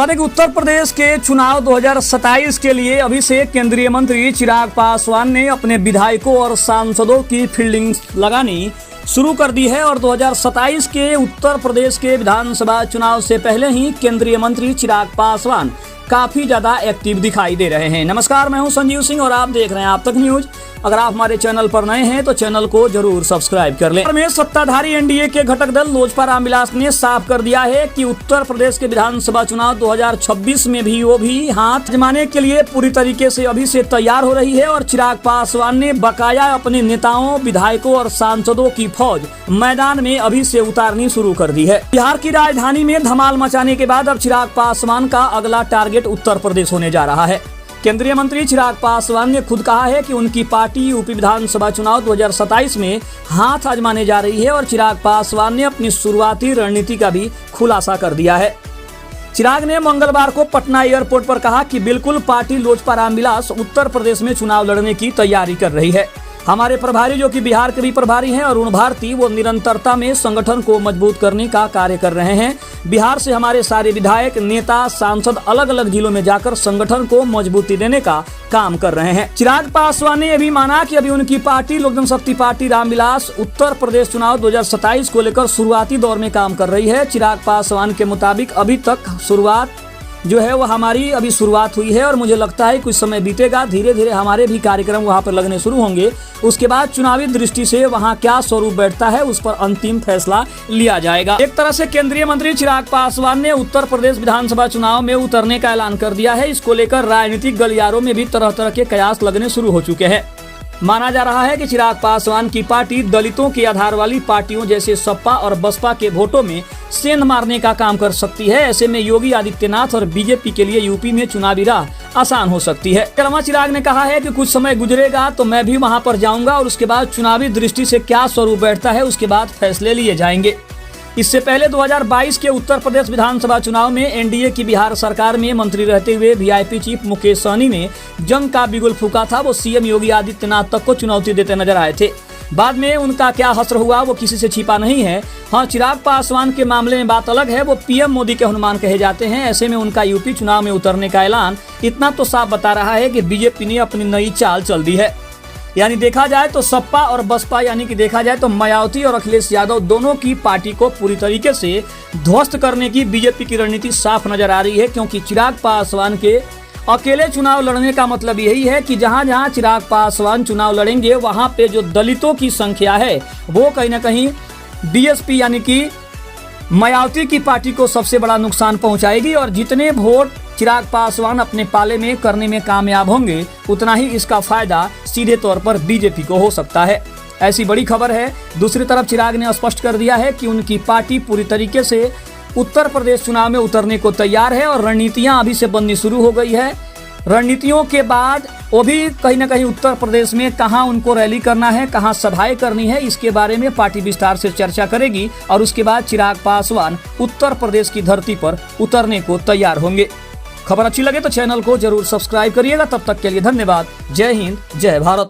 बता दें कि उत्तर प्रदेश के चुनाव 2027 के लिए अभी से केंद्रीय मंत्री चिराग पासवान ने अपने विधायकों और सांसदों की फील्डिंग लगानी शुरू कर दी है और 2027 के उत्तर प्रदेश के विधानसभा चुनाव से पहले ही केंद्रीय मंत्री चिराग पासवान काफी ज्यादा एक्टिव दिखाई दे रहे हैं। नमस्कार, मैं हूं संजीव सिंह और आप देख रहे हैं आप तक न्यूज। अगर आप हमारे चैनल पर नए हैं तो चैनल को जरूर सब्सक्राइब कर लें। में सत्ताधारी एनडीए के घटक दल लोजपा रामविलास ने साफ कर दिया है कि उत्तर प्रदेश के विधानसभा चुनाव 2026 में भी वो भी हाथ आजमाने के लिए पूरी तरीके से अभी से तैयार हो रही है और चिराग पासवान ने बकाया अपने नेताओं, विधायकों और सांसदों की फौज मैदान में अभी से उतारनी शुरू कर दी है। बिहार की राजधानी में धमाल मचाने के बाद अब चिराग पासवान का अगला टारगेट उत्तर प्रदेश होने जा रहा है। केंद्रीय मंत्री चिराग पासवान ने खुद कहा है कि उनकी पार्टी यूपी विधानसभा चुनाव 2027 में हाथ आजमाने जा रही है और चिराग पासवान ने अपनी शुरुआती रणनीति का भी खुलासा कर दिया है। चिराग ने मंगलवार को पटना एयरपोर्ट पर कहा कि बिल्कुल पार्टी लोजपा रामविलास उत्तर प्रदेश में चुनाव लड़ने की तैयारी कर रही है। हमारे प्रभारी जो कि बिहार के भी प्रभारी हैं अरुण भारती, वो निरंतरता में संगठन को मजबूत करने का कार्य कर रहे हैं। बिहार से हमारे सारे विधायक, नेता, सांसद अलग अलग जिलों में जाकर संगठन को मजबूती देने का काम कर रहे हैं। चिराग पासवान ने यह भी माना कि अभी उनकी पार्टी लोक जनशक्ति पार्टी रामविलास उत्तर प्रदेश चुनाव 2027 को लेकर शुरुआती दौर में काम कर रही है। चिराग पासवान के मुताबिक अभी तक शुरुआत जो है वो हमारी अभी शुरुआत हुई है और मुझे लगता है कुछ समय बीतेगा, धीरे धीरे हमारे भी कार्यक्रम वहां पर लगने शुरू होंगे। उसके बाद चुनावी दृष्टि से वहां क्या स्वरूप बैठता है उस पर अंतिम फैसला लिया जाएगा। एक तरह से केंद्रीय मंत्री चिराग पासवान ने उत्तर प्रदेश विधानसभा चुनाव में उतरने का ऐलान कर दिया है। इसको लेकर राजनीतिक गलियारों में भी तरह तरह के कयास लगने शुरू हो चुके हैं। माना जा रहा है कि चिराग पासवान की पार्टी दलितों के आधार वाली पार्टियों जैसे सपा और बसपा के वोटों में सेंध मारने का काम कर सकती है। ऐसे में योगी आदित्यनाथ और बीजेपी के लिए यूपी में चुनावी राह आसान हो सकती है। चिराग ने कहा है कि कुछ समय गुजरेगा तो मैं भी वहां पर जाऊंगा और उसके बाद चुनावी दृष्टि से क्या स्वरूप बैठता है उसके बाद फैसले लिए जाएंगे। इससे पहले 2022 के उत्तर प्रदेश विधानसभा चुनाव में एनडीए की बिहार सरकार में मंत्री रहते हुए वीआईपी चीफ मुकेश सहनी ने जंग का बिगुल फूंका था। वो सीएम योगी आदित्यनाथ तक को चुनौती देते नजर आए थे। बाद में उनका क्या हश्र हुआ वो किसी से छिपा नहीं है। हाँ, चिराग पासवान के मामले में बात अलग है, वो पीएम मोदी के हनुमान कहे जाते हैं। ऐसे में उनका यूपी चुनाव में उतरने का ऐलान इतना तो साफ बता रहा है कि बीजेपी ने अपनी नई चाल चल दी है। यानी देखा जाए तो सपा और बसपा यानी कि देखा जाए तो मायावती और अखिलेश यादव दोनों की पार्टी को पूरी तरीके से ध्वस्त करने की बीजेपी की रणनीति साफ नजर आ रही है। क्योंकि चिराग पासवान के अकेले चुनाव लड़ने का मतलब यही है कि जहां जहां चिराग पासवान चुनाव लड़ेंगे वहां पे जो दलितों की संख्या है वो कहीं ना कहीं बीएसपी यानी कि मायावती की पार्टी को सबसे बड़ा नुकसान पहुंचाएगी और जितने वोट चिराग पासवान अपने पाले में करने में कामयाब होंगे उतना ही इसका फायदा सीधे तौर पर बीजेपी को हो सकता है। ऐसी बड़ी खबर है। दूसरी तरफ चिराग ने स्पष्ट कर दिया है कि उनकी पार्टी पूरी तरीके से उत्तर प्रदेश चुनाव में उतरने को तैयार है और रणनीतियां अभी से बननी शुरू हो गई है। रणनीतियों के बाद वो भी कहीं ना कहीं उत्तर प्रदेश में कहां उनको रैली करना है, कहां सभाएं करनी है, इसके बारे में पार्टी विस्तार से चर्चा करेगी और उसके बाद चिराग पासवान उत्तर प्रदेश की धरती पर उतरने को तैयार होंगे। खबर अच्छी लगे तो चैनल को जरूर सब्सक्राइब करिएगा। तब तक के लिए धन्यवाद। जय हिंद, जय भारत।